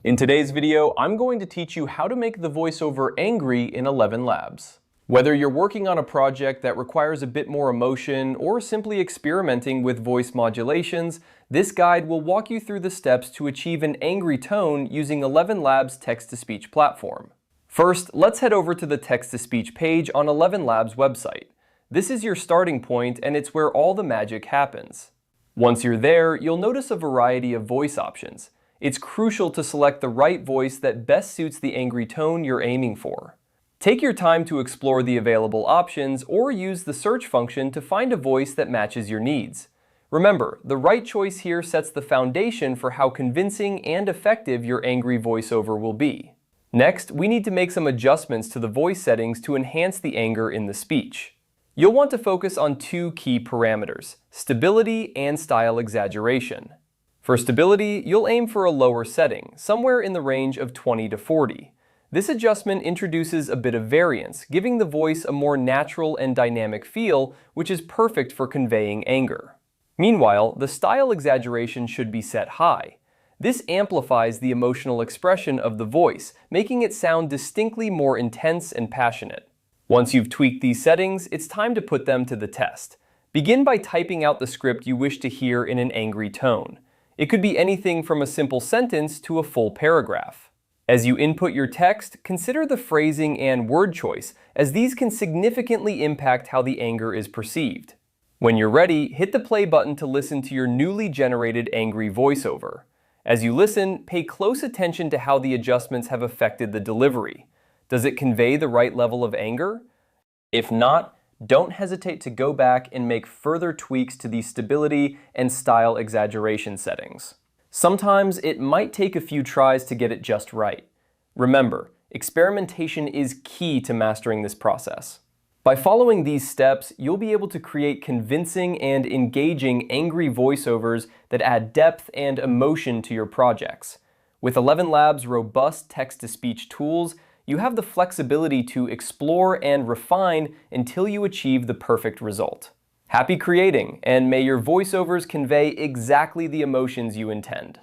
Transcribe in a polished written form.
In today's video, I'm going to teach you how to make the voiceover angry in ElevenLabs. Whether you're working on a project that requires a bit more emotion or simply experimenting with voice modulations, this guide will walk you through the steps to achieve an angry tone using ElevenLabs' text-to-speech platform. First, let's head over to the text-to-speech page on ElevenLabs' website. This is your starting point and it's where all the magic happens. Once you're there, you'll notice a variety of voice options. It's crucial to select the right voice that best suits the angry tone you're aiming for. Take your time to explore the available options or use the search function to find a voice that matches your needs. Remember, the right choice here sets the foundation for how convincing and effective your angry voiceover will be. Next, we need to make some adjustments to the voice settings to enhance the anger in the speech. You'll want to focus on two key parameters: stability and style exaggeration. For stability, you'll aim for a lower setting, somewhere in the range of 20 to 40. This adjustment introduces a bit of variance, giving the voice a more natural and dynamic feel, which is perfect for conveying anger. Meanwhile, the style exaggeration should be set high. This amplifies the emotional expression of the voice, making it sound distinctly more intense and passionate. Once you've tweaked these settings, it's time to put them to the test. Begin by typing out the script you wish to hear in an angry tone. It could be anything from a simple sentence to a full paragraph. As you input your text, consider the phrasing and word choice, as these can significantly impact how the anger is perceived. When you're ready, hit the play button to listen to your newly generated angry voiceover. As you listen, pay close attention to how the adjustments have affected the delivery. Does it convey the right level of anger? If not, don't hesitate to go back and make further tweaks to the stability and style exaggeration settings. Sometimes it might take a few tries to get it just right. Remember, experimentation is key to mastering this process. By following these steps, you'll be able to create convincing and engaging angry voiceovers that add depth and emotion to your projects. With ElevenLabs' robust text-to-speech tools, you have the flexibility to explore and refine until you achieve the perfect result. Happy creating, and may your voiceovers convey exactly the emotions you intend.